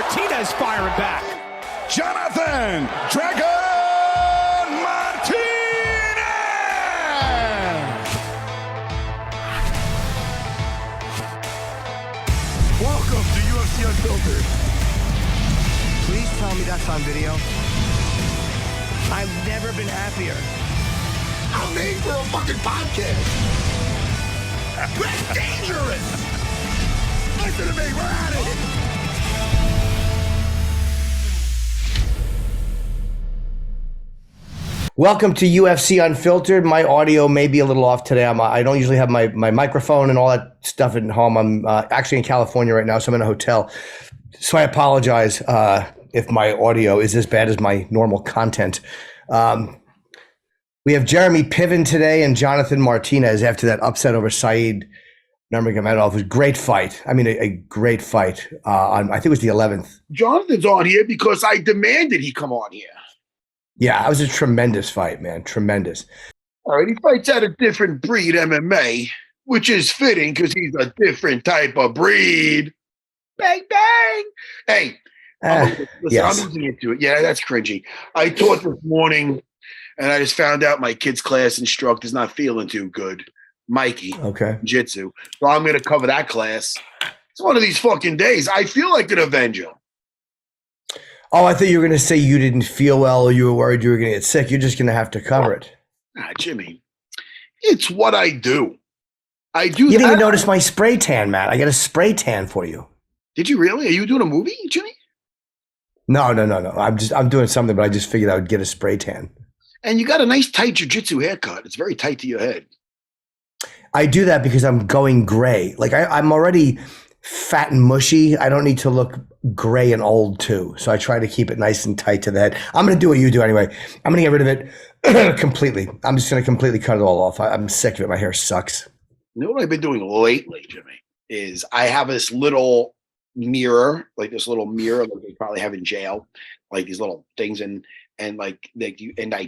Martinez firing back. Jonathan Dragon Martinez! Welcome to UFC Unfiltered. Please tell me that's on video. I've never been happier. I'm made for a fucking podcast. That's dangerous. Listen to me, we're at it. Welcome to UFC Unfiltered. My audio may be a little off today. I don't usually have my microphone and all that stuff at home. I'm actually in California right now, so I'm in a hotel. So I apologize if my audio is as bad as my normal content. We have Jeremy Piven today and Jonathan Martinez after that upset over Said Nurmagomedov. It was a great fight. I mean, a great fight on, I think it was the 11th. Jonathan's on here because I demanded he come on here. Yeah, it was a tremendous fight, man. Tremendous. All right, he fights out a different breed MMA, which is fitting because he's a different type of breed. Bang, bang. Hey, listen, yes. I'm losing into it. Yeah, that's cringy. I taught this morning, and I just found out my kid's class instructor's not feeling too good. Mikey. Okay. Jiu-Jitsu. So I'm going to cover that class. It's one of these fucking days. I feel like an Avenger. Oh, I thought you were going to say you didn't feel well or you were worried you were going to get sick. You're just going to have to cover it. Jimmy, it's what I do. I do. You didn't even notice my spray tan, Matt. I got a spray tan for you. Did you really? Are you doing a movie, Jimmy? No. I'm doing something, but I just figured I would get a spray tan. And you got a nice tight jiu-jitsu haircut. It's very tight to your head. I do that because I'm going gray. Like I'm already fat and mushy. I don't need to look gray and old too. So I try to keep it nice and tight to the head. I'm going to do what you do anyway. I'm going to get rid of it completely. I'm just going to completely cut it all off. I'm sick of it. My hair sucks. You know what I've been doing lately, Jimmy, is I have this little mirror, like this little mirror that they probably have in jail, like these little things. And I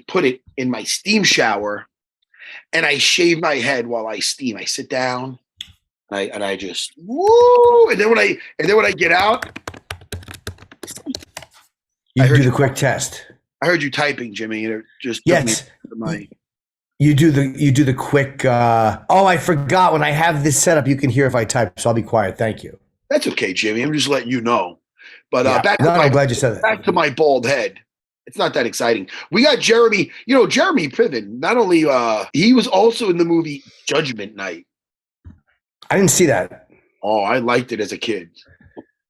put it in my steam shower and I shave my head while I steam. I sit down and I just woo. And then when I get out, you do the quick test. I heard you typing, Jimmy, and it just yes. You do the quick. I forgot when I have this set up, you can hear if I type, so I'll be quiet. Thank you. That's okay, Jimmy. I'm just letting you know. But I'm glad you said that. Back to my bald head. It's not that exciting. We got Jeremy. You know, Jeremy Piven. Not only he was also in the movie Judgment Night. I didn't see that. Oh, I liked it as a kid.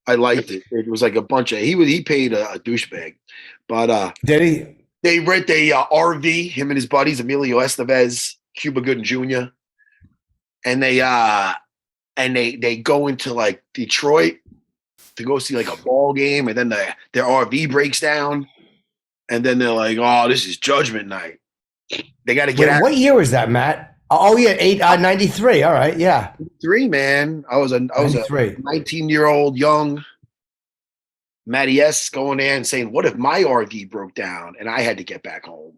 I liked it. It was like a bunch of he paid a douchebag, but did he? They rent a RV. Him and his buddies, Emilio Estevez, Cuba Gooding Jr. And they go into like Detroit to go see like a ball game, and then their RV breaks down, and then they're like, "Oh, this is Judgment Night." They got to get out. What year was that, Matt? Oh yeah, 93. All right, yeah. 3, man. I was a 19-year-old young Matty S going there and saying, "What if my RV broke down and I had to get back home?"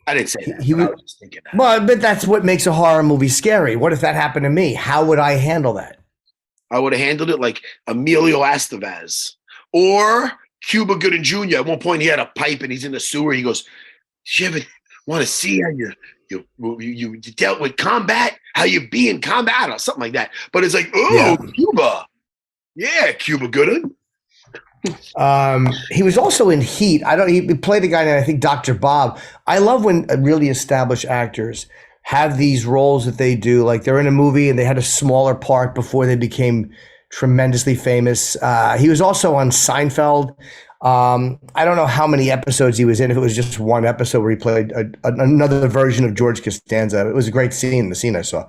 I didn't say that. I was just thinking that. Well, but that's what makes a horror movie scary. What if that happened to me? How would I handle that? I would have handled it like Emilio Estevez or Cuba Gooding Jr. At one point, he had a pipe and he's in the sewer. He goes, "Did you ever want to see how you dealt with combat? How you be in combat or something like that?" But it's like, oh, yeah. Cuba, yeah, Cuba Gooding. He was also in Heat. He played the guy named, I think, Dr. Bob. I love when really established actors have these roles that they do. Like they're in a movie and they had a smaller part before they became tremendously famous. He was also on Seinfeld. I don't know how many episodes he was in. If it was just one episode where he played another version of George Costanza. It was a great scene, the scene I saw.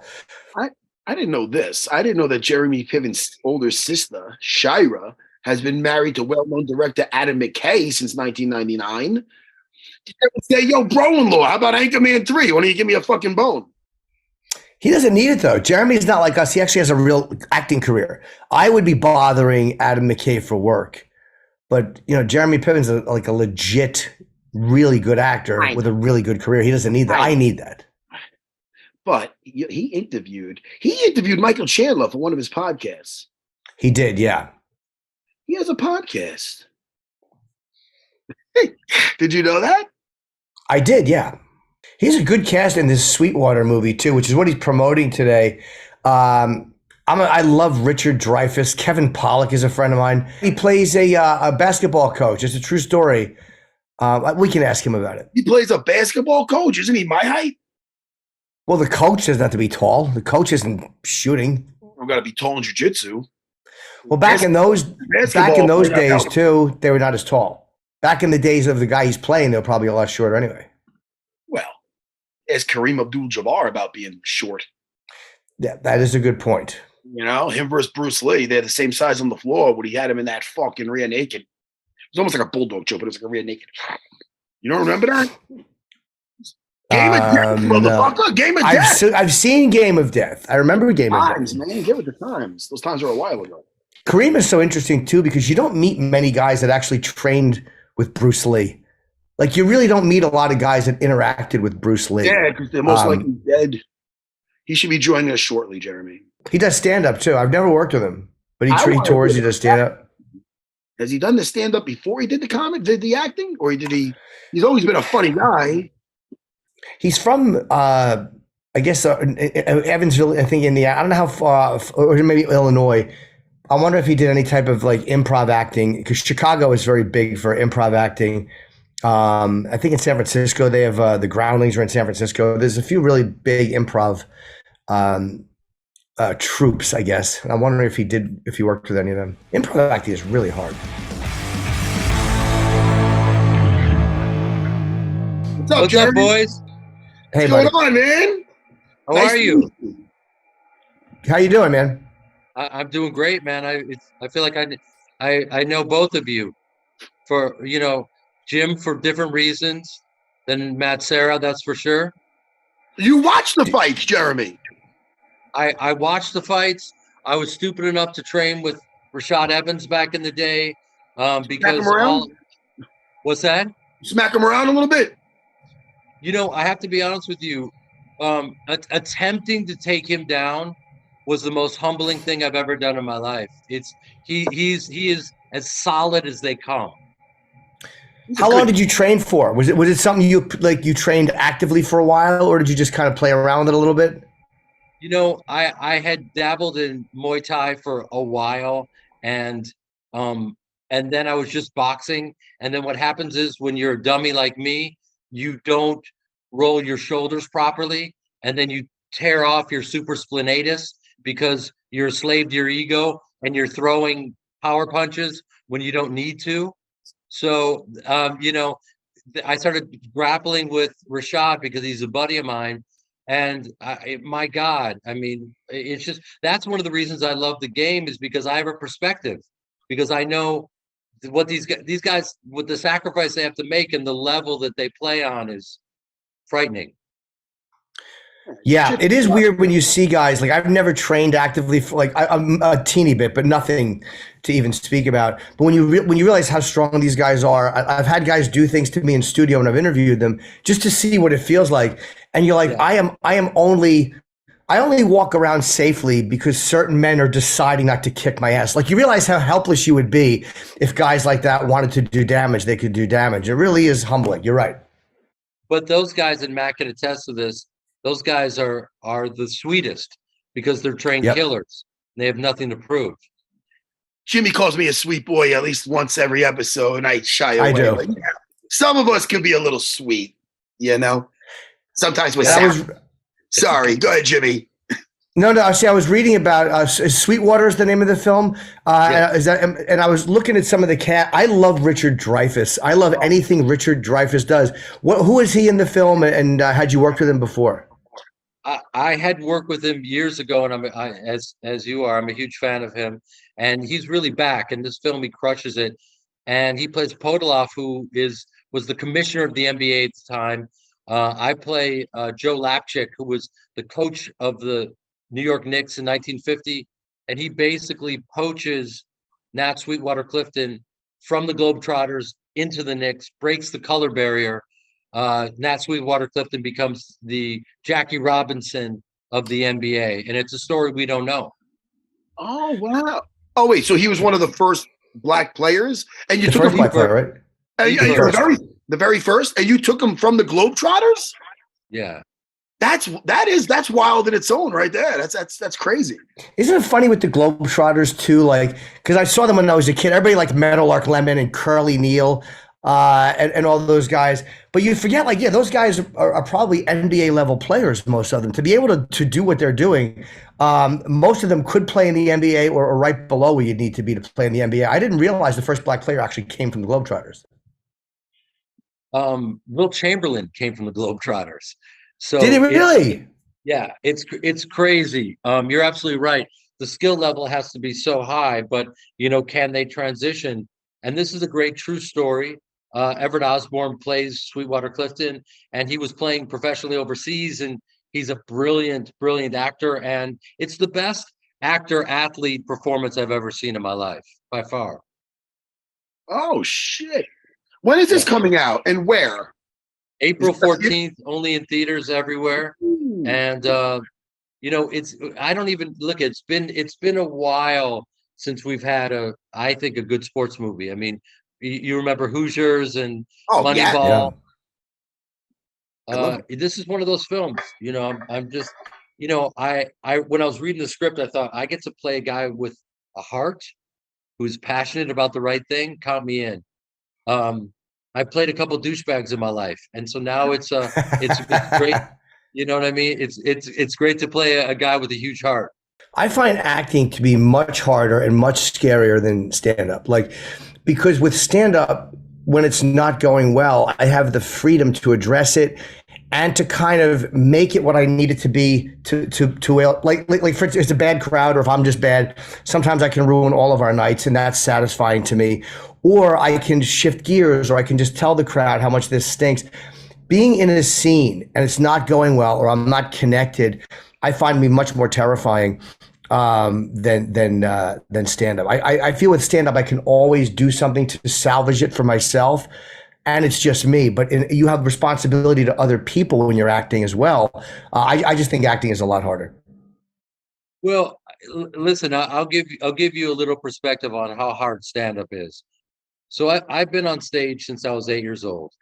I didn't know this. I didn't know that Jeremy Piven's older sister, Shira, has been married to well-known director Adam McKay since 1999. Say, yo, bro-in-law, how about Anchorman 3? Why don't you give me a fucking bone? He doesn't need it, though. Jeremy's not like us. He actually has a real acting career. I would be bothering Adam McKay for work. But, Jeremy Piven's like a legit, really good actor with a really good career. He doesn't need that. I need that. But he interviewed Michael Chandler for one of his podcasts. He did, yeah. He has a podcast. Hey, did you know that? I did, yeah. He's a good cast in this Sweetwater movie too, which is what he's promoting today. I love Richard Dreyfuss. Kevin Pollak is a friend of mine. He plays a basketball coach. It's a true story. We can ask him about it. He plays a basketball coach. Isn't he my height? Well, the coach doesn't have to be tall. The coach isn't shooting. We're gonna be tall in jiu-jitsu. Well, back in those days too, they were not as tall. Back in the days of the guy he's playing, they were probably a lot shorter anyway. Well, ask Kareem Abdul-Jabbar about being short. Yeah, that is a good point. You know, him versus Bruce Lee, they're the same size on the floor when he had him in that fucking rear naked. It was almost like a bulldog choke, but it was like a rear naked. You don't remember that? Game of Death, motherfucker. No. Game of Death. I've seen Game of Death. I remember Game of Death. Man, give it the times. Those times were a while ago. Kareem is so interesting too because you don't meet many guys that actually trained with Bruce Lee. Like you really don't meet a lot of guys that interacted with Bruce Lee. Yeah, because they're most likely dead. He should be joining us shortly, Jeremy. He does stand up too. I've never worked with him, but he tours. He does stand up. Has he done the stand up before he did the did the acting, or he's always been a funny guy. He's from, I guess, Evansville, I think, Indiana. I don't know how far, or maybe Illinois. I wonder if he did any type of like improv acting because Chicago is very big for improv acting. I think in San Francisco, they have the Groundlings are in San Francisco. There's a few really big improv troops, I guess. And I'm wondering if he worked with any of them. Improv acting is really hard. What's up, boys? Hey, what's going on, man? How are you? How you doing, man? I'm doing great, man. I feel like I know both of you for Jim for different reasons than Matt Serra, that's for sure. You watched the fights, Jeremy. I watched the fights. I was stupid enough to train with Rashad Evans back in the day. Because what's that? Smack him around a little bit. I have to be honest with you. Attempting to take him down was the most humbling thing I've ever done in my life. He is as solid as they come. How long did you train for? Was it something you trained actively for a while, or did you just kind of play around with it a little bit? I had dabbled in Muay Thai for a while, and then I was just boxing. And then what happens is when you're a dummy like me, you don't roll your shoulders properly, and then you tear off your supraspinatus because you're a slave to your ego and you're throwing power punches when you don't need to. So, I started grappling with Rashad because he's a buddy of mine. And my God, I mean, it's just, that's one of the reasons I love the game is because I have a perspective, because I know what these guys, with the sacrifice they have to make and the level that they play on is frightening. Yeah, it is weird when you see guys like I've never trained actively for I'm a teeny bit, but nothing to even speak about. But when you realize how strong these guys are, I've had guys do things to me in studio and I've interviewed them just to see what it feels like. And you're like, yeah. I only walk around safely because certain men are deciding not to kick my ass. Like you realize how helpless you would be if guys like that wanted to do damage. They could do damage. It really is humbling. You're right. But those guys, and Matt can attest to this, those guys are the sweetest because they're trained killers. They have nothing to prove. Jimmy calls me a sweet boy at least once every episode, and I shy away. I do. Like, yeah, some of us can be a little sweet, Sometimes we're sorry. Go ahead, Jimmy. No. See, I was reading about Sweetwater is the name of the film. And I was looking at some of the cat. I love Richard Dreyfuss. I love anything Richard Dreyfuss does. Who is he in the film? And had you worked with him before? I had worked with him years ago, and as you are, I'm a huge fan of him. And he's really back in this film. He crushes it, and he plays Podolov, who was the commissioner of the NBA at the time. I play Joe Lapchick, who was the coach of the New York Knicks in 1950, and he basically poaches Nat Sweetwater Clifton from the Globetrotters into the Knicks, breaks the color barrier. Nat Sweetwater Clifton becomes the Jackie Robinson of the NBA, and it's a story we don't know. Oh, wow. Oh, wait, so he was one of the first black players, and you The took first them black player, right? the very first, and you took them from the Globetrotters. Yeah. That's wild in its own right there. That's crazy. Isn't it funny with the Globetrotters too? Like, because I saw them when I was a kid. Everybody liked Meadowlark Lemon and Curly Neal, and all those guys. But you forget, like, yeah, those guys are probably NBA level players. Most of them, to be able to do what they're doing, most of them could play in the NBA or right below where you need to be to play in the NBA. I didn't realize the first black player actually came from the Globetrotters. Will Chamberlain came from the Globetrotters. So did he really? Yeah, it's crazy. You're absolutely right. The skill level has to be so high, but can they transition? And this is a great true story. Everett Osborne plays Sweetwater Clifton, and he was playing professionally overseas, and he's a brilliant, brilliant actor. And it's the best actor-athlete performance I've ever seen in my life, by far. Oh, shit. When is this coming out and where? April 14th, only in theaters everywhere. Ooh. And I don't even look, it's been a while since we've had I think a good sports movie. I mean, you remember Hoosiers and Moneyball. This is one of those films. I'm just, I when I was reading the script, I thought I get to play a guy with a heart who's passionate about the right thing. Count me in. I played a couple douchebags in my life, and so now it's great. You know what I mean? It's great to play a guy with a huge heart. I find acting to be much harder and much scarier than stand-up. Like, because with stand-up, when it's not going well, I have the freedom to address it and to kind of make it what I need it to be to like for instance, it's a bad crowd, or if I'm just bad, sometimes I can ruin all of our nights, and that's satisfying to me. Or I can shift gears, or I can just tell the crowd how much this stinks. Being in a scene and it's not going well, or I'm not connected, I find me much more terrifying than stand-up. I feel with stand-up I can always do something to salvage it for myself, and it's just me. But you have responsibility to other people when you're acting as well. I just think acting is a lot harder. Well, listen, I'll give you a little perspective on how hard stand-up is. So I've been on stage since I was 8 years old,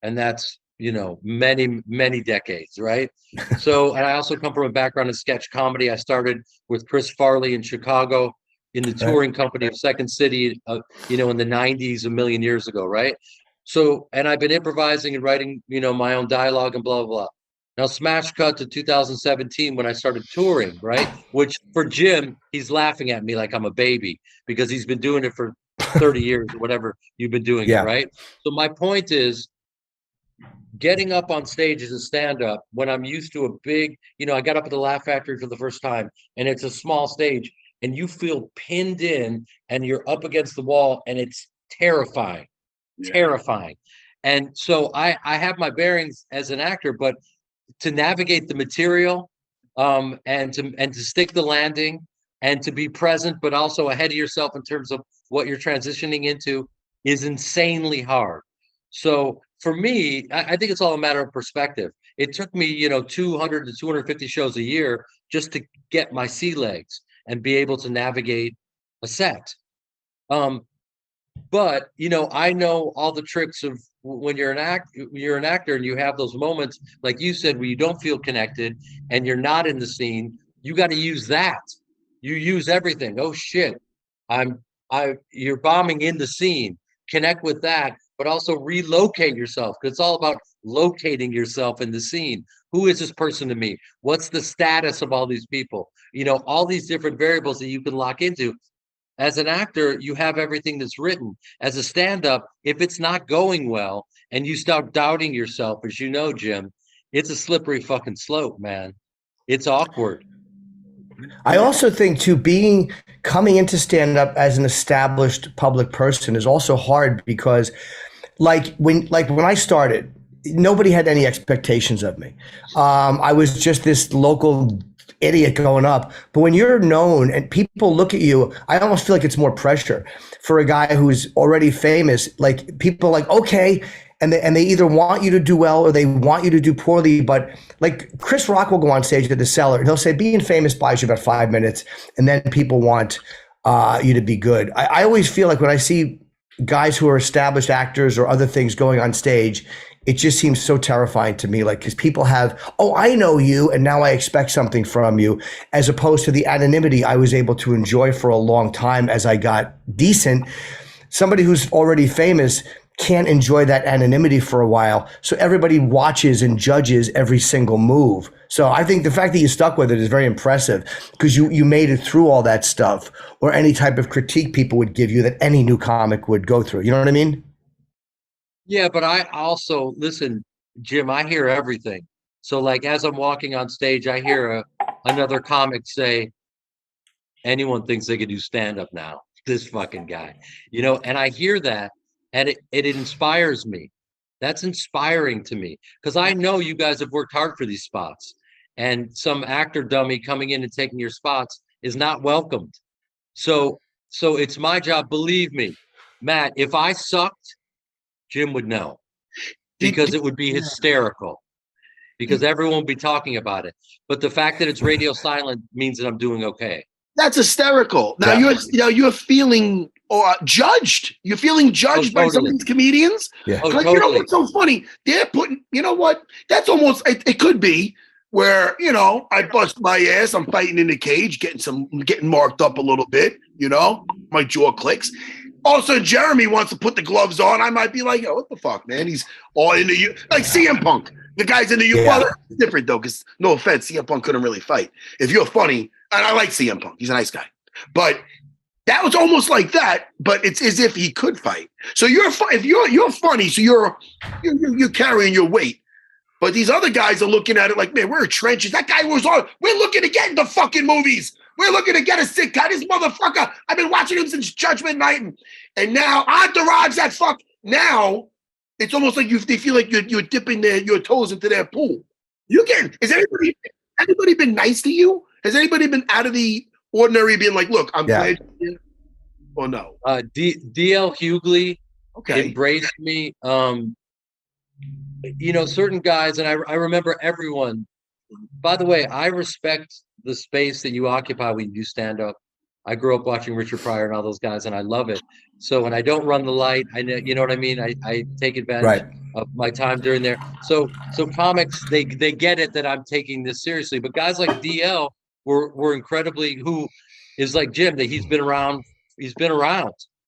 and that's many, many decades, right? So, and I also come from a background in sketch comedy. I started with Chris Farley in Chicago in the touring company of Second City, in the 90s, a million years ago, right? So, and I've been improvising and writing, my own dialogue and blah, blah, blah. Now, smash cut to 2017 when I started touring, right? Which for Jim, he's laughing at me like I'm a baby because he's been doing it for 30 years or whatever you've been doing it, right? So my point is, getting up on stage as a stand-up when I'm used to a big, I got up at the Laugh Factory for the first time, and it's a small stage, and you feel pinned in, and you're up against the wall, and it's terrifying, terrifying. And so I have my bearings as an actor, but to navigate the material, and to stick the landing, and to be present, but also ahead of yourself in terms of what you're transitioning into, is insanely hard. So for me, I think it's all a matter of perspective. It took me, 200 to 250 shows a year just to get my sea legs and be able to navigate a set. But I know all the tricks of when you're an actor and you have those moments, like you said, where you don't feel connected and you're not in the scene. You got to use that. You use everything. Oh shit, you're bombing in the scene. Connect with that, but also relocate yourself, because it's all about locating yourself in the scene. Who is this person to me? What's the status of all these people? All these different variables that you can lock into. As an actor, you have everything that's written. As a stand-up, if it's not going well and you start doubting yourself, as you know, Jim, it's a slippery fucking slope, man. It's awkward. I also think too, coming into stand-up as an established public person is also hard, because like when I started, nobody had any expectations of me. I was just this local idiot going up. But when you're known and people look at you, I almost feel like it's more pressure for a guy who's already famous. Like, people are like, okay. And they either want you to do well or they want you to do poorly. But like Chris Rock will go on stage at the Cellar and he'll say, being famous buys you about 5 minutes. And then people want you to be good. I always feel like when I see guys who are established actors or other things going on stage, it just seems so terrifying to me. Like, because people have, oh, I know you, and now I expect something from you, as opposed to the anonymity I was able to enjoy for a long time as I got decent. Somebody who's already famous can't enjoy that anonymity for a while. So everybody watches and judges every single move. So I think the fact that you stuck with it is very impressive, because you made it through all that stuff, or any type of critique people would give you that any new comic would go through. You know what I mean? Yeah, but I also listen, Jim, I hear everything. So like as I'm walking on stage, I hear another comic say, anyone thinks they can do stand-up now. This fucking guy. And I hear that, and it inspires me. That's inspiring to me, because I know you guys have worked hard for these spots, and some actor dummy coming in and taking your spots is not welcomed. So it's my job, believe me, Matt, if I sucked, Jim would know, because it would be hysterical, because everyone would be talking about it. But the fact that it's radio silent means that I'm doing okay. That's hysterical. Now you're feeling judged. You're feeling judged by some of these comedians. Yeah. Like, totally. You know what's so funny? They're putting. You know what? That's almost. It could be where I bust my ass. I'm fighting in the cage, getting marked up a little bit. My jaw clicks. Also, Jeremy wants to put the gloves on. I might be like, yo, what the fuck, man? He's all in the like CM Punk. The guy's in the UFC. Well, that's different though, because no offense, CM Punk couldn't really fight. If you're funny, and I like CM Punk, he's a nice guy, but that was almost like that. But it's as if he could fight. So if you're funny, so you're carrying your weight. But these other guys are looking at it like, man, we're in trenches. That guy was on. We're looking to get into fucking movies. We're looking to get a sitcom. This motherfucker, I've been watching him since Judgment Night. And now Entourage, that fuck. Now it's almost like they feel like you're dipping your toes into their pool. Has anybody been nice to you? Has anybody been out of the ordinary being like, look, I'm glad you're here, or no? DL Hughley embraced me. Certain guys, and I remember everyone. By the way, I respect the space that you occupy when you stand up. I grew up watching Richard Pryor and all those guys, and I love it. So when I don't run the light, I know, you know what I mean? I take advantage of my time during there. So comics, they get it that I'm taking this seriously. But guys like DL were incredibly, who is like Jim, that he's been around,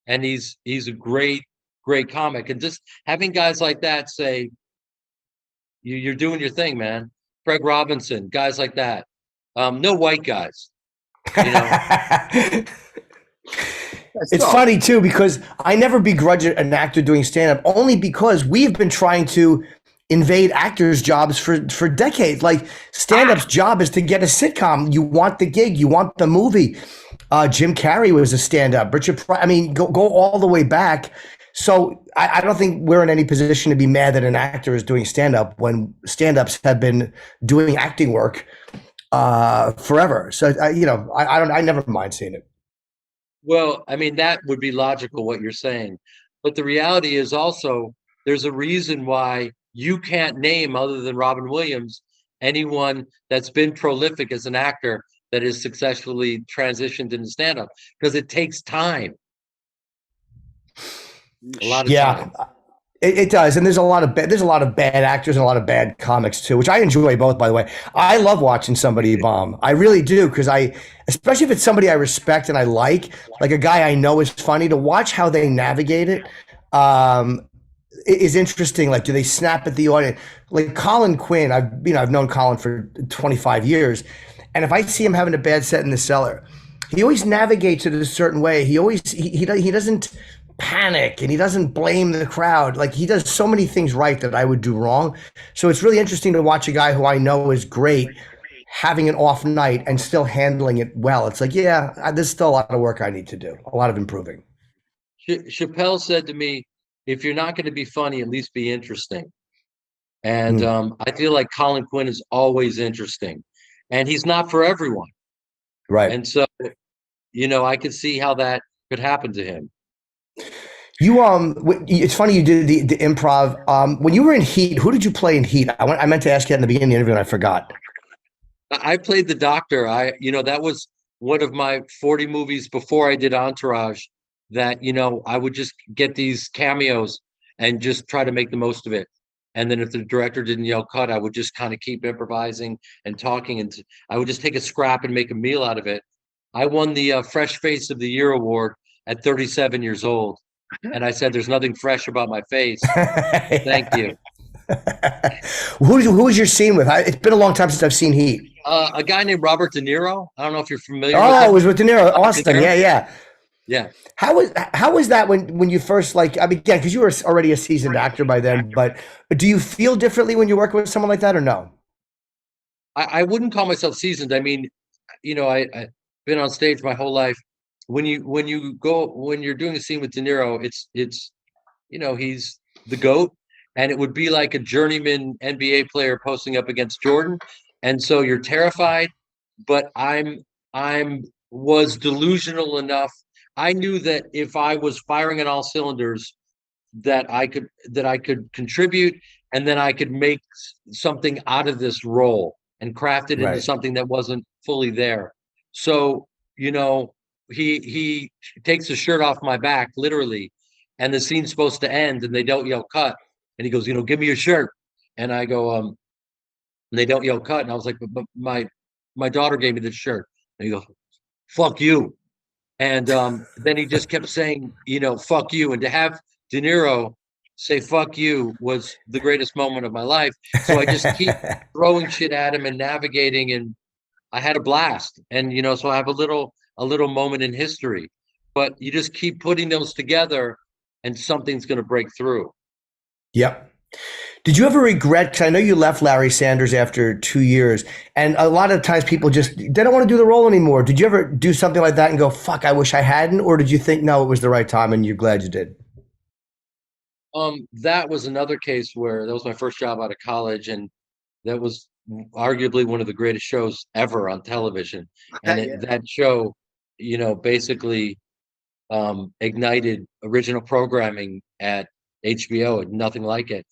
and he's a great comic. And just having guys like that say, you're doing your thing, man. Craig Robinson, guys like that. No white guys. It's funny too, because I never begrudge an actor doing stand-up, only because we've been trying to invade actors' jobs for decades. Like, stand-up's job is to get a sitcom. You want the gig, you want the movie. Jim Carrey was a stand-up. Richard Pryor, I mean, go all the way back. So I don't think we're in any position to be mad that an actor is doing stand-up when stand-ups have been doing acting work forever. So I never mind seeing it. Well, I mean, that would be logical what you're saying, but the reality is also there's a reason why you can't name, other than Robin Williams, anyone that's been prolific as an actor that is successfully transitioned into stand-up, because it takes time. A lot of time. It does, and there's a lot of bad actors and a lot of bad comics too, which I enjoy both, by the way. I love watching somebody bomb. I really do, because especially if it's somebody I respect and I like a guy I know is funny, to watch how they navigate it is interesting. Like, do they snap at the audience? Like Colin Quinn, I've known Colin for 25 years, and if I see him having a bad set in the cellar, he always navigates it a certain way. He doesn't panic, and he doesn't blame the crowd. Like, he does so many things right that I would do wrong. So it's really interesting to watch a guy who I know is great having an off night and still handling it well. It's like, there's still a lot of work I need to do, a lot of improving. Chappelle said to me, if you're not going to be funny, at least be interesting. And I feel like Colin Quinn is always interesting, and he's not for everyone. Right. And so, I could see how that could happen to him. It's funny you did the improv. When you were in Heat, who did you play in Heat? I meant to ask you that in the beginning of the interview and I forgot. I played the doctor. That was one of my 40 movies before I did Entourage that, you know, I would just get these cameos and just try to make the most of it. And then if the director didn't yell cut, I would just kind of keep improvising and talking. And I would just take a scrap and make a meal out of it. I won the Fresh Face of the Year award at 37 years old. And I said, there's nothing fresh about my face. Thank you. Who's your scene with? It's been a long time since I've seen Heat. A guy named Robert De Niro. I don't know if you're familiar with him. Oh, it was with De Niro. Austin. Yeah. Yeah. How was that when you first, like, I mean, again, because you were already a seasoned actor by then, but do you feel differently when you work with someone like that or no? I wouldn't call myself seasoned. I mean, you know, I've been on stage my whole life. When you're doing a scene with De Niro, it's you know, he's the GOAT, and it would be like a journeyman NBA player posting up against Jordan. And so you're terrified, but was delusional enough. I knew that if I was firing on all cylinders, that I could contribute, and then I could make something out of this role and craft it into something that wasn't fully there. So, you know, he takes the shirt off my back, literally, and the scene's supposed to end and they don't yell cut. And he goes, you know, give me your shirt. And I go, and they don't yell cut. And I was like, but my daughter gave me this shirt. And he goes, fuck you. And then he just kept saying, you know, fuck you. And to have De Niro say fuck you was the greatest moment of my life. So I just keep throwing shit at him and navigating, and I had a blast. And, you know, so I have a little moment in history, but you just keep putting those together and something's going to break through. Yep. Did you ever regret, because I know you left Larry Sanders after 2 years, and a lot of times people they don't want to do the role anymore. Did you ever do something like that and go, fuck, I wish I hadn't? Or did you think, no, it was the right time and you're glad you did? That was another case where that was my first job out of college, and that was arguably one of the greatest shows ever on television. And that show, you know, basically ignited original programming at HBO, and nothing like it.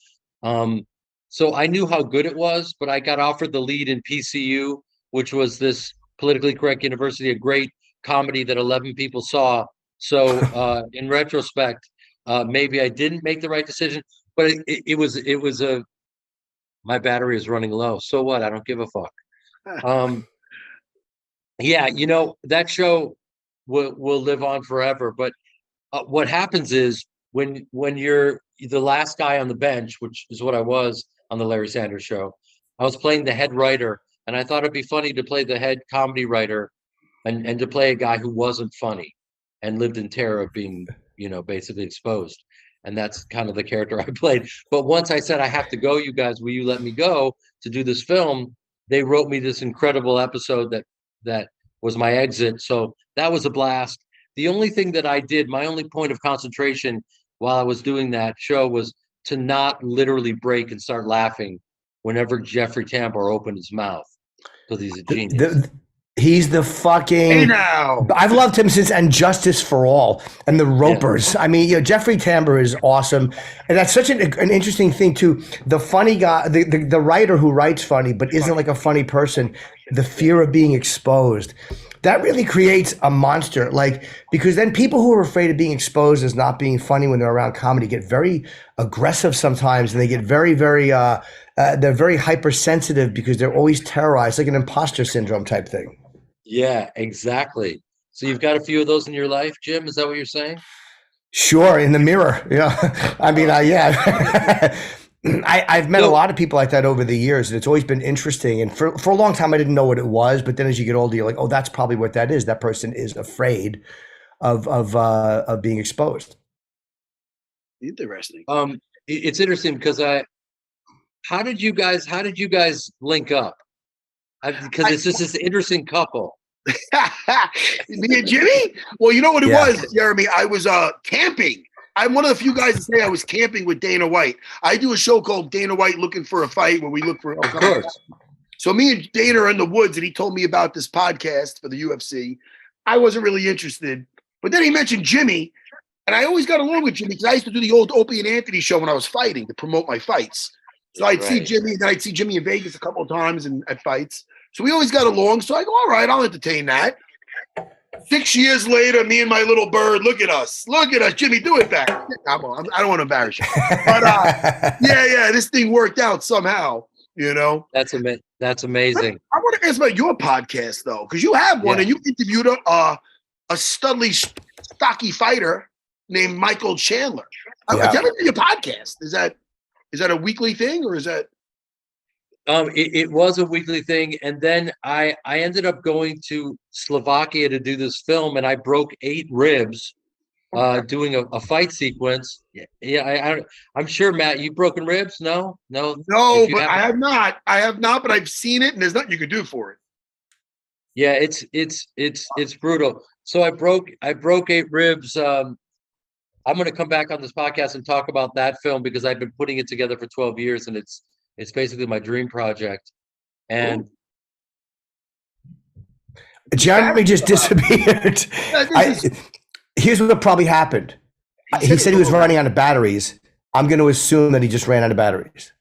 So I knew how good it was, but I got offered the lead in PCU, which was this politically correct university, a great comedy that 11 people saw. So in retrospect, maybe I didn't make the right decision, but it was my battery is running low. So what? I don't give a fuck. Yeah, you know, that show will live on forever. But what happens is when you're the last guy on the bench, which is what I was on the Larry Sanders show, I was playing the head writer, and I thought it'd be funny to play the head comedy writer and to play a guy who wasn't funny and lived in terror of being, you know, basically exposed. And that's kind of the character I played. But once I said, I have to go, you guys, will you let me go to do this film? They wrote me this incredible episode that was my exit. So that was a blast. The only thing that I did, my only point of concentration while I was doing that show, was to not literally break and start laughing whenever Jeffrey Tambor opened his mouth, because he's a genius. He's the fucking. Hey now. I've loved him since And Justice for All and The Ropers. Yeah. I mean, you know, Jeffrey Tambor is awesome, and that's such an interesting thing too. The funny guy, the writer who writes funny but isn't like a funny person. The fear of being exposed. That really creates a monster, like, because then people who are afraid of being exposed as not being funny when they're around comedy get very aggressive sometimes, and they get very, very, they're very hypersensitive because they're always terrorized, like an imposter syndrome type thing. Yeah, exactly. So you've got a few of those in your life, Jim? Is that what you're saying? Sure, in the mirror. Yeah, I mean, yeah. I've met a lot of people like that over the years, and it's always been interesting. And for a long time, I didn't know what it was. But then as you get older, you're like, oh, that's probably what that is. That person is afraid of being exposed. Interesting. It's interesting because how did you guys link up? Because it's just this interesting couple. Me and Jimmy? Well, you know what it was, Jeremy? I was camping. I'm one of the few guys to say I was camping with Dana White. I do a show called Dana White Looking for a Fight, where we look for. Of course. So me and Dana are in the woods, and he told me about this podcast for the UFC. I wasn't really interested, but then he mentioned Jimmy, and I always got along with Jimmy because I used to do the old Opie and Anthony show when I was fighting to promote my fights. So I'd see Jimmy, and then I'd see Jimmy in Vegas a couple of times and at fights. So we always got along. So I go, all right, I'll entertain that. 6 years later, me and my little bird, look at us, Jimmy, do it back. I don't want to embarrass you, but yeah, this thing worked out somehow. That's amazing. I want to ask about your podcast though, because you have one, and you interviewed a studly, stocky fighter named Michael Chandler. Tell me about your podcast. Is that a weekly thing, or is that? It was a weekly thing, and then I ended up going to Slovakia to do this film, and I broke 8 ribs doing a fight sequence. I'm sure, Matt, you've broken ribs? No, but I have not. But I've seen it, and there's nothing you can do for it. Yeah, it's brutal. So I broke 8 ribs. I'm going to come back on this podcast and talk about that film because I've been putting it together for 12 years, and it's basically my dream project. And Jeremy just disappeared. Here's what probably happened. He said he was running out of batteries. I'm going to assume that he just ran out of batteries.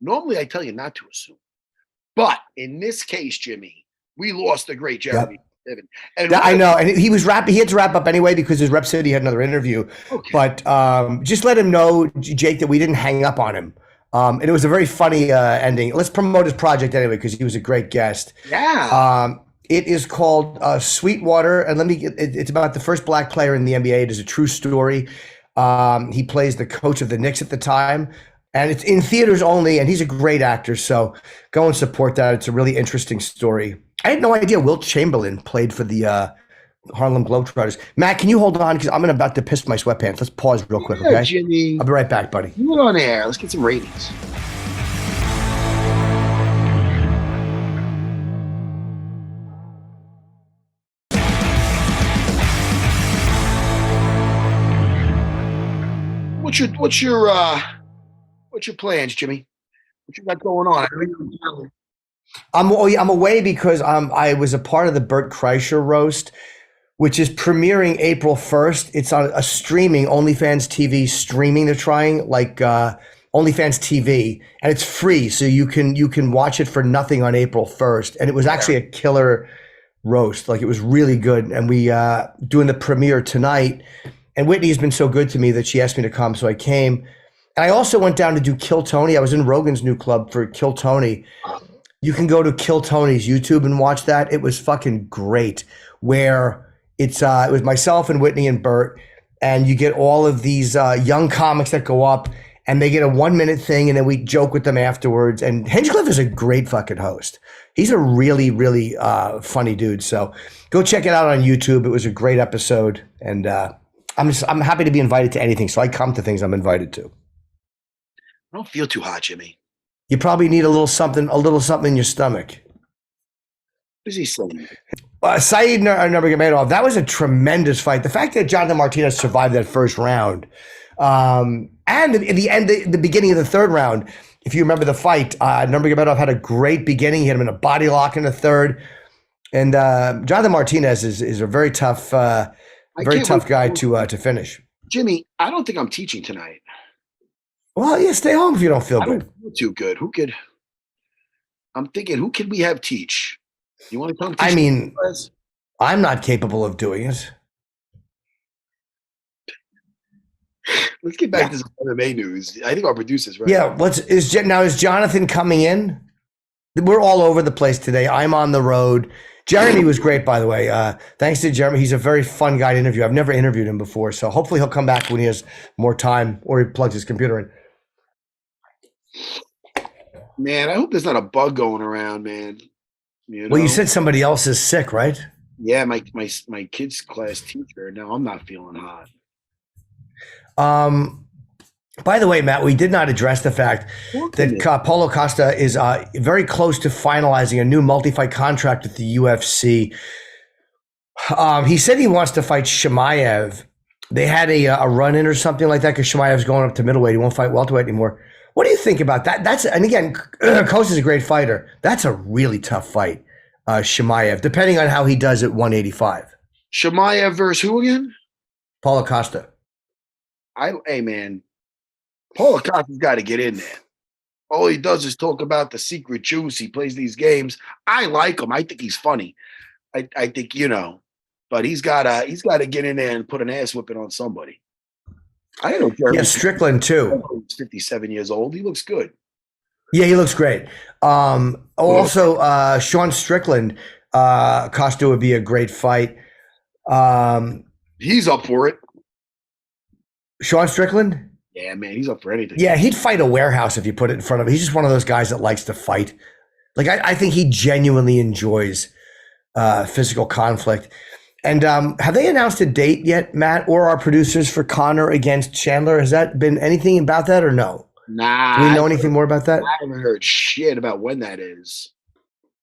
Normally, I tell you not to assume. But in this case, Jimmy, we lost the great Jeremy. Yep. And I know. And he had to wrap up anyway because his rep said he had another interview. Okay. But just let him know, Jake, that we didn't hang up on him. And it was a very funny ending. Let's promote his project anyway because he was a great guest. Yeah. It is called Sweetwater, and it's about the first black player in the NBA. It is a true story. He plays the coach of the Knicks at the time, and it's in theaters only, and he's a great actor, so go and support that. It's a really interesting story. I had no idea Wilt Chamberlain played for the Harlem Globetrotters. Matt, can you hold on? Because I'm about to piss my sweatpants. Let's pause real quick, okay? Jimmy. I'll be right back, buddy. You on air. Let's get some ratings. What's your plans, Jimmy? What you got going on? I'm away because I was a part of the Bert Kreischer roast, which is premiering April 1st. It's on a streaming OnlyFans TV streaming. They're trying like OnlyFans TV, and it's free, so you can watch it for nothing on April 1st. And it was actually a killer roast. Like, it was really good. And we doing the premiere tonight. And Whitney has been so good to me that she asked me to come, so I came. And I also went down to do Kill Tony. I was in Rogan's new club for Kill Tony. You can go to Kill Tony's YouTube and watch that. It was fucking great. Where it was myself and Whitney and Bert, and you get all of these young comics that go up, and they get a 1-minute thing, and then we joke with them afterwards. And Hinchcliffe is a great fucking host. He's a really, really funny dude. So go check it out on YouTube. It was a great episode, and I'm happy to be invited to anything. So I come to things I'm invited to. I don't feel too hot, Jimmy. You probably need a little something in your stomach. What is he saying? Said Nurmagomedov, that was a tremendous fight. The fact that Jonathan Martinez survived that first round, and in the end, the beginning of the third round, if you remember the fight, Nurmagomedov had a great beginning. He had him in a body lock in the third, and Jonathan Martinez is a very tough guy to finish. Jimmy, I don't think I'm teaching tonight. Well, yeah, stay home if you don't feel good. I don't feel too good. I'm thinking, who can we have teach? You want to come teach? I mean, I'm not capable of doing it. Let's get back to some MMA news. I think our producer's right. Yeah, is Jonathan coming in? We're all over the place today. I'm on the road. Jeremy was great, by the way. Thanks to Jeremy. He's a very fun guy to interview. I've never interviewed him before, so hopefully he'll come back when he has more time or he plugs his computer in. Man, I hope there's not a bug going around, man. Well, you said somebody else is sick, right? Yeah, my kid's class teacher. No, I'm not feeling hot. By the way, Matt, we did not address the fact that Paulo Costa is very close to finalizing a new multi-fight contract with the UFC. He said he wants to fight Chimaev. They had a run-in or something like that because Chimaev's going up to middleweight. He won't fight welterweight anymore. What do you think about that? And again, Costa's a great fighter. That's a really tough fight, Chimaev, depending on how he does at 185. Chimaev versus who again? Paulo Costa. Hey, man. Paulo Costa's got to get in there. All he does is talk about the secret juice. He plays these games. I like him. I think he's funny. I think, you know, but he's gotta get in there and put an ass whipping on somebody. I don't know Jeremy. Yeah, Strickland too. He's 57 years old. He looks good. Yeah, he looks great. Also, Sean Strickland, Costa would be a great fight. He's up for it. Sean Strickland? Yeah, man, he's up for anything. Yeah, he'd fight a warehouse if you put it in front of him. He's just one of those guys that likes to fight. Like, I think he genuinely enjoys physical conflict. And have they announced a date yet, Matt, or our producers, for Conor against Chandler? Has that been anything about that or no? Nah. Do we know anything more about that? I haven't heard shit about when that is.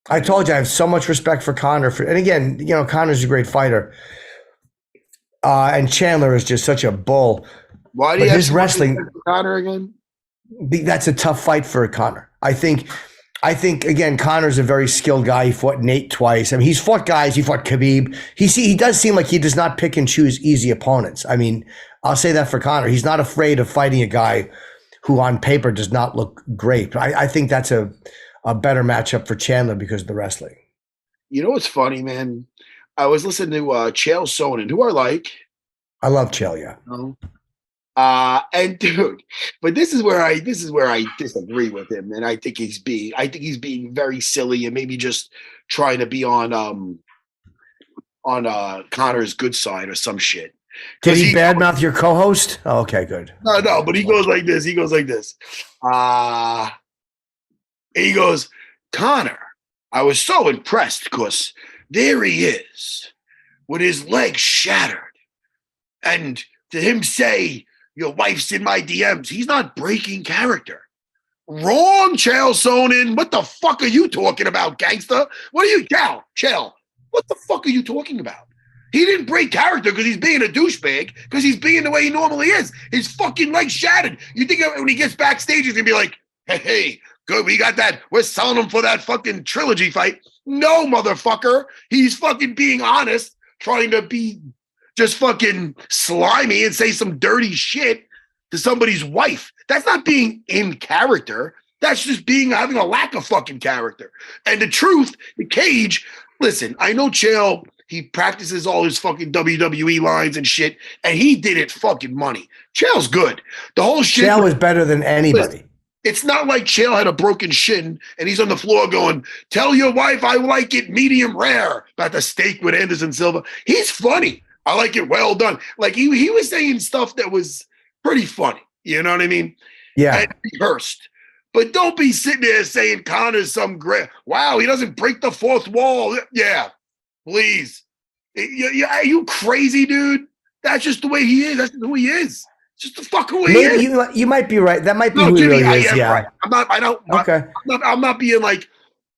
I told you I have so much respect for Conor. And again, you know, Conor's a great fighter. And Chandler is just such a bull. Why do you But have his wrestling? for Conor again? That's a tough fight for Conor. I think again, Conor's a very skilled guy. He fought Nate twice. I mean, he's fought guys. He fought Khabib. He does seem like he does not pick and choose easy opponents. I mean, I'll say that for Conor. He's not afraid of fighting a guy who on paper does not look great. But I think that's a better matchup for Chandler because of the wrestling. You know what's funny, man? I was listening to Chael Sonnen, who I like. I love Chael, yeah. And dude, but this is where I disagree with him, and I think he's being very silly and maybe just trying to be on Conor's good side or some shit. Did he badmouth your co-host? Oh, okay, good. No, but he goes like this. He goes, Conor, I was so impressed because there he is with his legs shattered. And to him say, your wife's in my DMs, he's not breaking character. Wrong, Chael Sonnen. What the fuck are you talking about, gangster? What are you, Chael? What the fuck are you talking about? He didn't break character because he's being a douchebag, because he's being the way he normally is. His fucking legs shattered. You think when he gets backstage, he's going to be like, hey, good, we got that. We're selling him for that fucking trilogy fight. No, motherfucker. He's fucking being honest, trying to be just fucking slimy and say some dirty shit to somebody's wife. That's not being in character. That's just having a lack of fucking character. And the truth, the cage, listen, I know Chael, he practices all his fucking WWE lines and shit, and he did it fucking money. Chael's good. The whole shit. Chael is better than anybody. Listen, it's not like Chael had a broken shin and he's on the floor going, tell your wife I like it medium rare about the steak with Anderson Silva. He's funny. I like it well done. Like he was saying stuff that was pretty funny. You know what I mean? Yeah. And rehearsed. But don't be sitting there saying Conor's some great. Wow, he doesn't break the fourth wall. Yeah, please. Are you crazy, dude? That's just the way he is. That's who he is. Just the fuck who he is. You might be right. That might be who he really is. Yeah. Right. I'm not being like,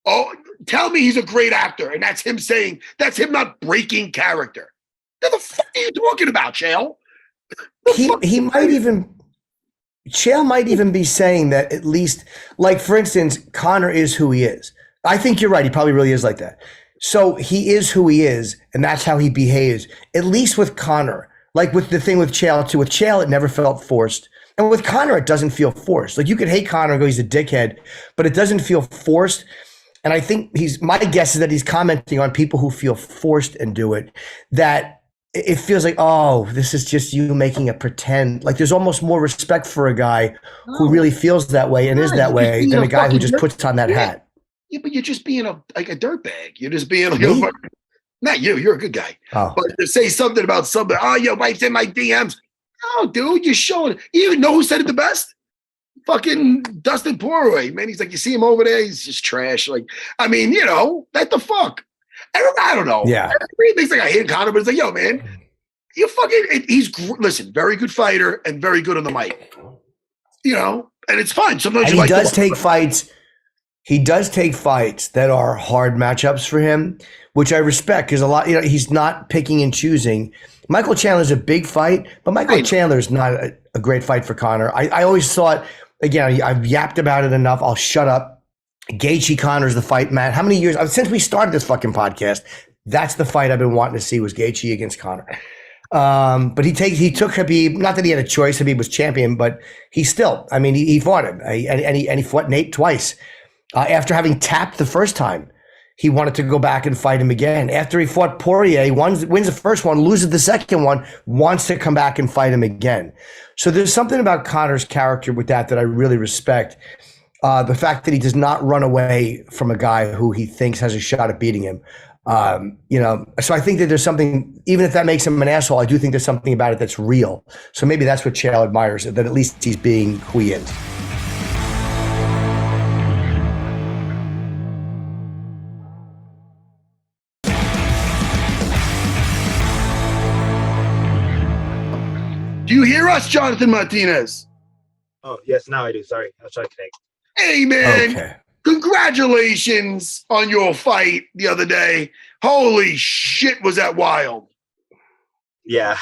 oh, tell me he's a great actor, and that's him saying, that's him not breaking character. What the fuck are you talking about, Chael? Chael might even be saying that, at least, like, for instance, Conor is who he is. I think you're right. He probably really is like that. So he is who he is, and that's how he behaves, at least with Conor. Like with the thing with Chael, too. With Chael, it never felt forced. And with Conor, it doesn't feel forced. Like, you could hate Conor and go, he's a dickhead, but it doesn't feel forced. And I think my guess is that he's commenting on people who feel forced and do it, that it feels like, oh, this is just you making a pretend. Like, there's almost more respect for a guy who really feels that way and is that way than a guy who just puts on that hat. Yeah, but you're just being a dirtbag. You're just being like a fucking, not you. You're a good guy. Oh. But to say something about somebody, oh, your wife's in my DMs. Oh, dude, you're showing. You even know who said it the best? Fucking Dustin Poirier, man. He's like, you see him over there? He's just trash. Like, I mean, you know, what the fuck? I don't know. Yeah. Everybody thinks like I hate Conor, but it's like, yo, man, you fucking, listen, very good fighter and very good on the mic. You know, and it's fine. Sometimes he does take fights. He does take fights that are hard matchups for him, which I respect, because a lot, you know, he's not picking and choosing. Michael Chandler's a big fight, but Michael Chandler's not a great fight for Conor. I always thought, again, I've yapped about it enough. I'll shut up. Gaethje Conor's the fight, Matt. How many years since we started this fucking podcast? That's the fight I've been wanting to see, was Gaethje against Conor. But he took Khabib. Not that he had a choice. Khabib was champion, but he still. I mean, he fought him, and he fought Nate twice after having tapped the first time. he wanted to go back and fight him again. After he fought Poirier, wins the first one, loses the second one, wants to come back and fight him again. So there's something about Conor's character with that I really respect. The fact that he does not run away from a guy who he thinks has a shot at beating him. So I think that there's something, even if that makes him an asshole, I do think there's something about it that's real. So maybe that's what Chael admires, that at least he's being who he is. Do you hear us, Jonathan Martinez? Oh, yes, now I do. Sorry. I was trying to connect. Hey, man. Okay. Congratulations on your fight the other day. Holy shit, was that wild. Yeah.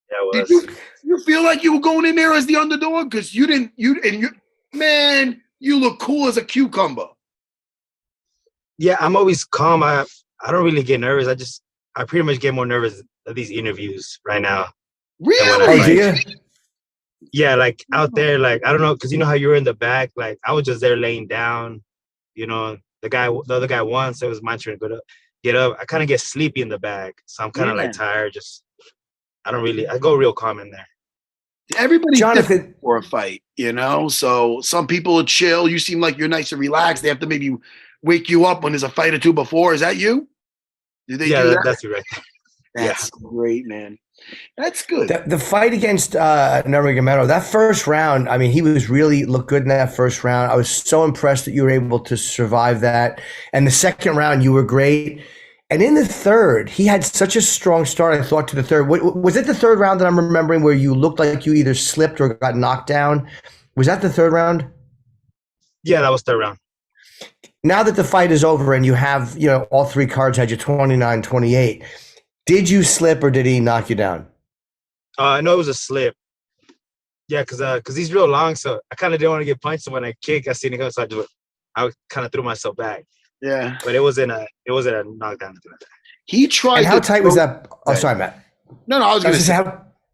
Yeah, it was. Did you feel like you were going in there as the underdog? Because you look cool as a cucumber. Yeah, I'm always calm. I don't really get nervous. I pretty much get more nervous at these interviews right now. Really? Oh, do you? Yeah, like out there, like, I don't know, because you know how you were in the back? Like, I was just there laying down. You know, the other guy won, so it was my turn to get up. I kind of get sleepy in the back, so I'm kind of like tired. I go real calm in there. Everybody's Jonathan, different for a fight, you know? So some people are chill. You seem like you're nice and relaxed. They have to maybe wake you up when there's a fight or two before. Is that you? Do they do that? That's you right there. That's great, man. That's good. The fight against Nurmagomedov, that first round, I mean, he looked good in that first round. I was so impressed that you were able to survive that. And the second round, you were great. And in the third, he had such a strong start, I thought, to the third. Was it the third round that I'm remembering where you looked like you either slipped or got knocked down? Was that the third round? Yeah, that was third round. Now that the fight is over and you have, all three cards had you 29-28, did you slip or did he knock you down? I know it was a slip. Yeah, because he's real long, so I kind of didn't want to get punched. So when I kick, I seen it go, so I kind of threw myself back. Yeah, but it wasn't a knockdown. He tried. And how tight was that? Oh, sorry, Matt. No, I was going to say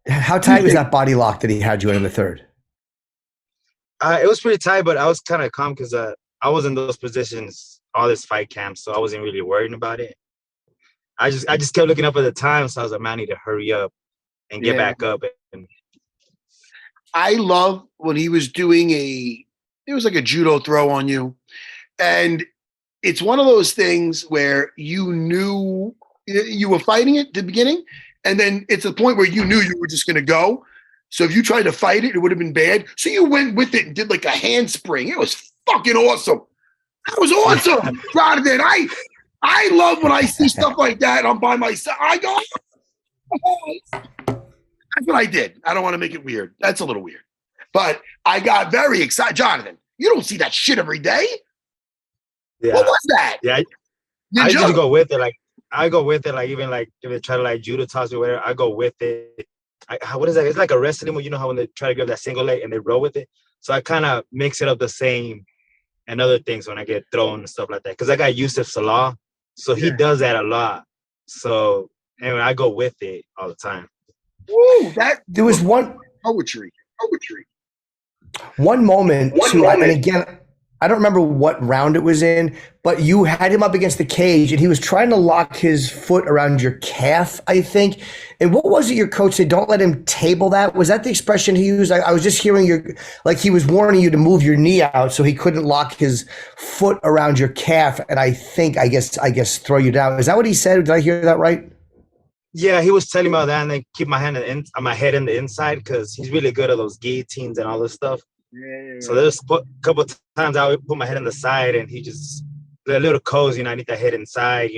how tight was that body lock that he had you in the third? It was pretty tight, but I was kind of calm because I was in those positions all this fight camp, so I wasn't really worried about it. I just kept looking up at the time, so I was like, man, I need to hurry up and get back up. And I love when he was doing it was like a judo throw on you. And it's one of those things where you knew you were fighting it at the beginning, and then it's a point where you knew you were just going to go. So if you tried to fight it, it would have been bad. So you went with it and did like a handspring. It was fucking awesome. That was awesome. Jonathan, I love when I see stuff like that. I'm by myself. I go, that's what I did. I don't want to make it weird. That's a little weird. But I got very excited. Jonathan, you don't see that shit every day. Yeah. What was that? Yeah, I just go with it. Like, I go with it. Like, even like if they try to like judo toss me or whatever, I go with it. What is that? It's like a wrestling, you know how when they try to grab that single leg and they roll with it. So I kind of mix it up the same and other things when I get thrown and stuff like that. Because I got Yusuf Salah, so he does that a lot. So anyway, I go with it all the time. Ooh, there was one poetry. One moment, and again, I don't remember what round it was in, but you had him up against the cage and he was trying to lock his foot around your calf, I think. And what was it your coach said? Don't let him table that. Was that the expression he used? I was just hearing like he was warning you to move your knee out so he couldn't lock his foot around your calf. And I guess throw you down. Is that what he said? Did I hear that right? Yeah, he was telling me about that, and then keep my head in the inside because he's really good at those guillotines and all this stuff. Yeah. So there's a couple times I would put my head on the side, and he just a little cozy, I need that head inside,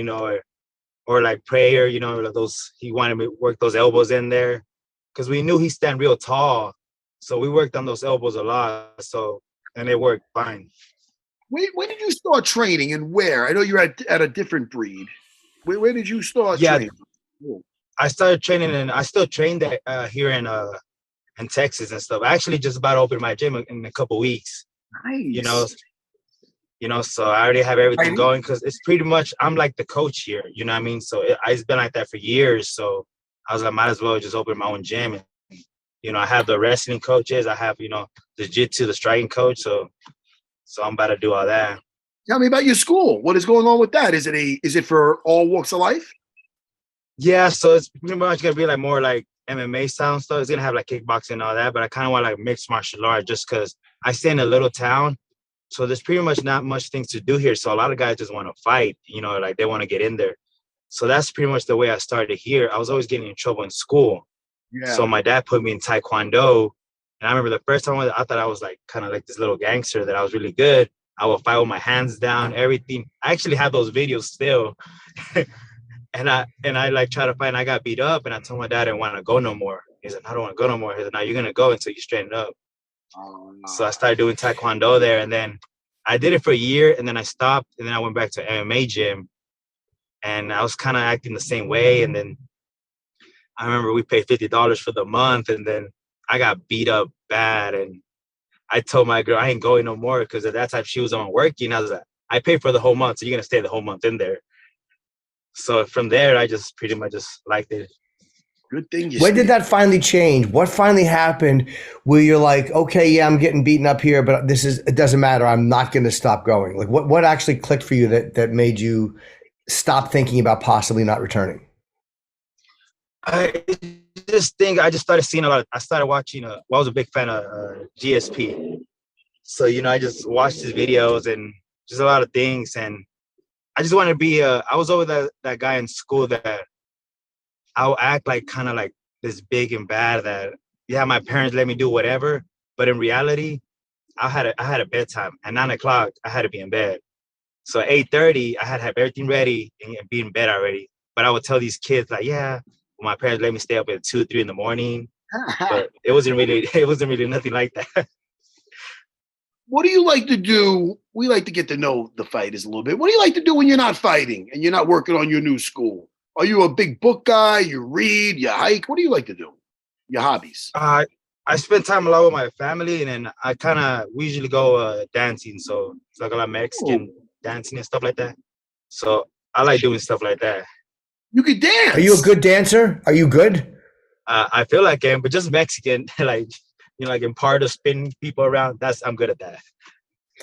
or like prayer, those he wanted me to work those elbows in there because we knew he stand real tall, so we worked on those elbows a lot. So and it worked fine. When did you start training and where? I know you're at a different breed. Where did you start training? I started training, and I still trained here in Texas and stuff. I actually just about opened my gym in a couple weeks. Nice. So I already have everything going because it's pretty much I'm like the coach here. You know what I mean? So it's been like that for years. So I was like, might as well just open my own gym. And, I have the wrestling coaches. I have the jiu-jitsu, the striking coach. So I'm about to do all that. Tell me about your school. What is going on with that? Is it for all walks of life? Yeah, so it's pretty much gonna be like more like MMA sound stuff. It's gonna have like kickboxing and all that, but I kind of want like mixed martial art just because I stay in a little town, so there's pretty much not much things to do here. So a lot of guys just want to fight, like they want to get in there. So that's pretty much the way I started here. I was always getting in trouble in school, so my dad put me in Taekwondo, and I remember the first time I thought I was like kind of like this little gangster that I was really good. I would fight with my hands down, everything. I actually have those videos still. And I like try to fight and I got beat up and I told my dad I didn't want to go no more. He said, I don't want to go no more. He said, no, you're going to go until you straighten up. Oh, no. So I started doing Taekwondo there and then I did it for a year and then I stopped and then I went back to MMA gym and I was kind of acting the same way. And then I remember we paid $50 for the month and then I got beat up bad. And I told my girl, I ain't going no more because at that time she was on working. I was like, I paid for the whole month. So you're going to stay the whole month in there. So from there, I just pretty much just liked it. Good thing you When did that finally change? What finally happened where you're like, okay, yeah, I'm getting beaten up here, but it doesn't matter. I'm not going to stop going. Like what actually clicked for you that made you stop thinking about possibly not returning? I just started seeing a lot. I started watching, I was a big fan of GSP. So, I just watched his videos and just a lot of things. And I just wanted to be, I was always that guy in school that I'll act like kind of like this big and bad that, yeah, my parents let me do whatever. But in reality, I had a bedtime. At 9 o'clock, I had to be in bed. So at 8:30, I had to have everything ready and be in bed already. But I would tell these kids like, yeah, well, my parents let me stay up at 2 or 3 in the morning. But it wasn't really nothing like that. What do you like to do? We like to get to know the fighters a little bit. What do you like to do when you're not fighting and you're not working on your new school? Are you a big book guy? You read, you hike? What do you like to do? Your hobbies? I spend time a lot with my family, and then we usually go dancing. So it's like a lot of Mexican dancing and stuff like that. So I like doing stuff like that. You could dance. Are you a good dancer? Are you good? I feel like I am, but just Mexican, like, like in part of spinning people around. I'm good at that.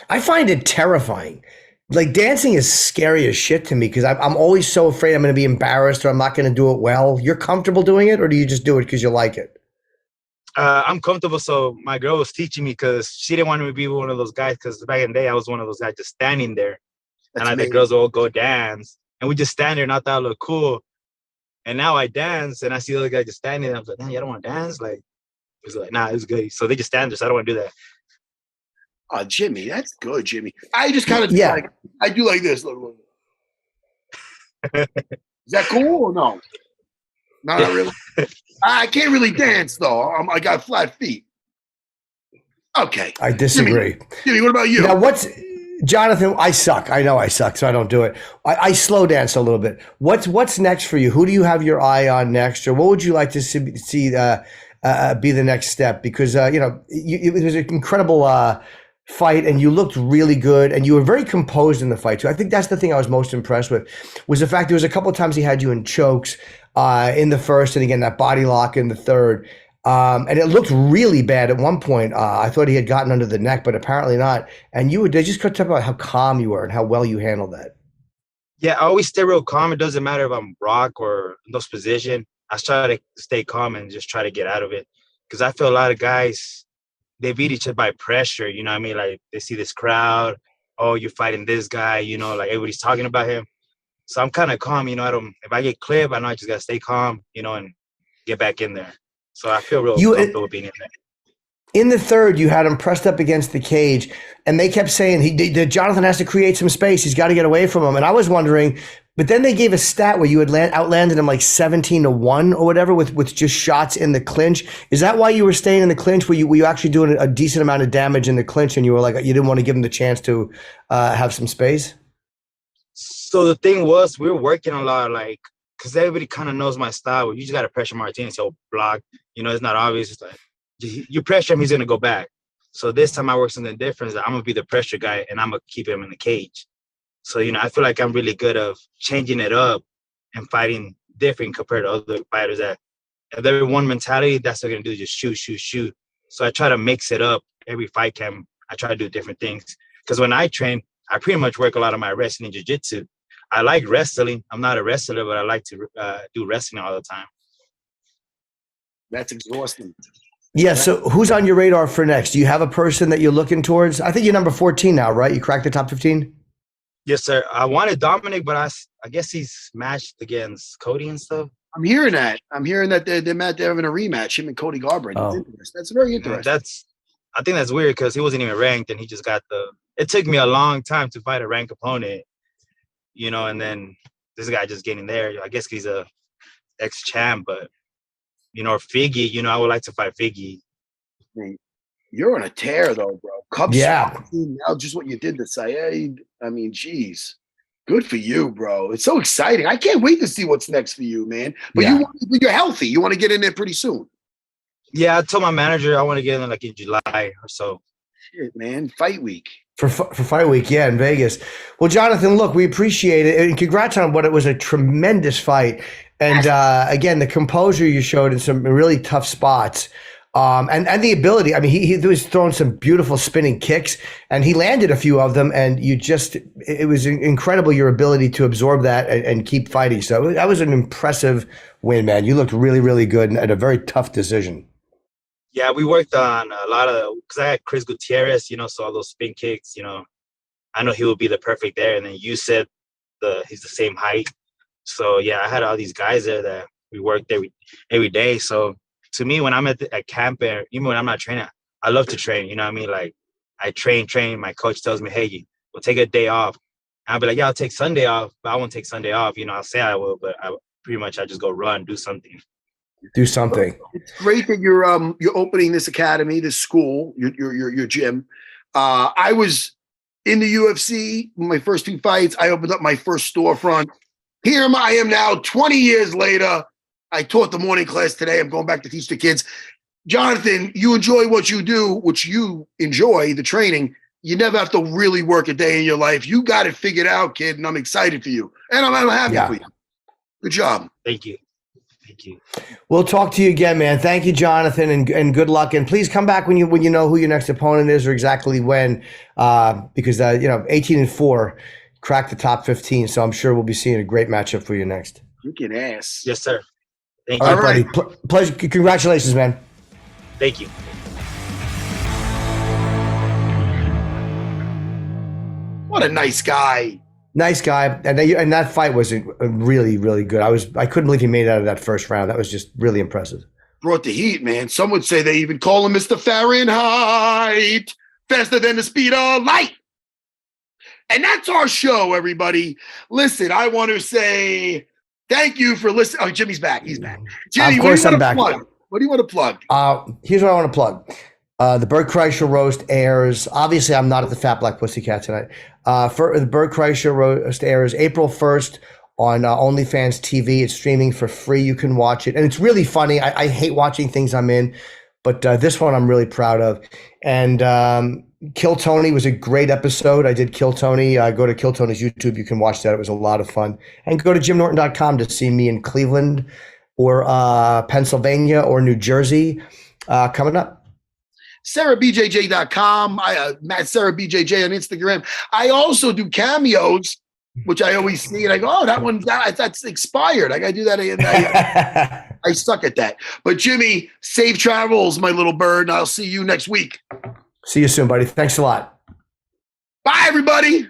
I find it terrifying. Like dancing is scary as shit to me because I'm always so afraid I'm going to be embarrassed or I'm not going to do it well. You're comfortable doing it, or do you just do it because you like it? I'm comfortable. So my girl was teaching me because she didn't want me to be one of those guys. Because back in the day, I was one of those guys just standing there, and the girls will all go dance, and we just stand there and I thought it looked cool. And now I dance, and I see the other guy just standing there. I was like, "Damn, you don't want to dance?" Like, he's like, "Nah, it's good." So they just stand there. So I don't want to do that. Oh, Jimmy, that's good, Jimmy. I just kind of I do like this. Is that cool or no? No, not really. I can't really dance though. I got flat feet. Okay. I disagree. Jimmy, what about you? Now, Jonathan? I suck. I know I suck, so I don't do it. I slow dance a little bit. What's next for you? Who do you have your eye on next, or what would you like to see be the next step? Because it was an incredible fight, and you looked really good, and you were very composed in the fight too. I think that's the thing I was most impressed with, was the fact there was a couple of times he had you in chokes in the first, and again that body lock in the third, and it looked really bad at one point. I thought he had gotten under the neck, but apparently not. And they just could talk about how calm you were and how well you handled that. Yeah, I always stay real calm. It doesn't matter if I'm rock or in those position. I try to stay calm and just try to get out of it, because I feel a lot of guys, they beat each other by pressure. You know what I mean? Like they see this crowd. Oh, you're fighting this guy. Like everybody's talking about him. So I'm kind of calm. If I get clipped, I know I just got to stay calm, and get back in there. So I feel real comfortable being in there. In the third, you had him pressed up against the cage, and they kept saying Jonathan has to create some space. He's got to get away from him. And I was wondering, but then they gave a stat where you had outlanded him like 17-1 or whatever with just shots in the clinch. Is that why you were staying in the clinch? Were you actually doing a decent amount of damage in the clinch, and you were like, you didn't want to give him the chance to have some space? So the thing was, we were working a lot, like, because everybody kind of knows my style. You just got to pressure Martinez, he'll block. It's not obvious. It's like, you pressure him, he's going to go back. So this time I work something different. I'm going to be the pressure guy, and I'm going to keep him in the cage. So, I feel like I'm really good of changing it up and fighting different compared to other fighters that if they're one mentality, that's what they're going to do, just shoot. So I try to mix it up every fight camp. I try to do different things. Because when I train, I pretty much work a lot of my wrestling and jiu-jitsu. I like wrestling. I'm not a wrestler, but I like to do wrestling all the time. That's exhausting. Yeah. So who's on your radar for next? Do you have a person that you're looking towards? I think you're number 14 now, right? You cracked the top 15? Yes, sir. I wanted Dominic, but I guess he's matched against Cody and stuff. I'm hearing that. They're having a rematch, him and Cody Garbrandt. Oh. That's very interesting. I think that's weird because he wasn't even ranked and he just got it took me a long time to fight a ranked opponent, you know, and then this guy just getting there. I guess he's a ex-champ, but, you know, Figgy, you know, I would like to fight Figgy. You're on a tear, though, bro. Cubs. Yeah. Now, just what you did to Said. I mean, geez. Good for you, bro. It's so exciting. I can't wait to see what's next for you, man. But you're healthy. You want to get in there pretty soon. Yeah, I told my manager I want to get in like in July or so. Shit, man. Fight week. For Fight Week, yeah, in Vegas. Well, Jonathan, look, we appreciate it. And congrats on what it was a tremendous fight. And again, the composure you showed in some really tough spots. And the ability, I mean, he was throwing some beautiful spinning kicks and he landed a few of them and it was incredible your ability to absorb that and keep fighting. So that was an impressive win, man. You looked really, really good and a very tough decision. Yeah, we worked on a lot of, because I had Chris Gutierrez, you know, so all those spin kicks, you know, I know he would be the perfect there. And then you said he's the same height. So yeah, I had all these guys there that we worked every day. So to me, when I'm at camp, and even when I'm not training, I love to train. You know what I mean? Like, I train. My coach tells me, hey, we'll take a day off. I'll be like, yeah, I'll take Sunday off, but I won't take Sunday off. You know, I'll say I will, but I just go run, do something. Do something. It's great that you're opening this academy, this school, your gym. I was in the UFC, my first 2 fights. I opened up my first storefront. Here I am now, 20 years later. I taught the morning class today. I'm going back to teach the kids. Jonathan, you enjoy what you do, which you enjoy, the training. You never have to really work a day in your life. You got it figured out, kid, and I'm excited for you. And I'm happy for you. Good job. Thank you. We'll talk to you again, man. Thank you, Jonathan, and good luck. And please come back when you know who your next opponent is or exactly when, because 18-4 cracked the top 15. So I'm sure we'll be seeing a great matchup for you next. Kicking ass. Yes, sir. Thank you. All right, buddy. Pleasure. Congratulations, man. Thank you. What a nice guy. Nice guy. And that fight was really, really good. I couldn't believe he made it out of that first round. That was just really impressive. Brought the heat, man. Some would say they even call him Mr. Fahrenheit. Faster than the speed of light. And that's our show, everybody. Listen, I want to say thank you for listening. Oh, Jimmy's back. He's back. Jimmy, of course I'm back. Plug? What do you want to plug? Here's what I want to plug. The Bert Kreischer roast airs. Obviously, I'm not at the Fat Black Pussycat tonight. For the Bert Kreischer roast airs April 1st on OnlyFans TV. It's streaming for free. You can watch it, and it's really funny. I hate watching things I'm in, but this one I'm really proud of. And Kill Tony was a great episode. I did Kill Tony. Go to Kill Tony's YouTube. You can watch that. It was a lot of fun. And go to jimnorton.com to see me in Cleveland or Pennsylvania or New Jersey coming up. SarahBJJ.com. Matt Sarah BJJ on Instagram. I also do cameos, which I always see, and I go, "Oh, that's expired. I got to do that." I suck at that. But Jimmy, safe travels, my little bird, and I'll see you next week. See you soon, buddy. Thanks a lot. Bye, everybody.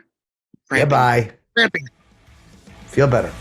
Bye. Cramping. Feel better.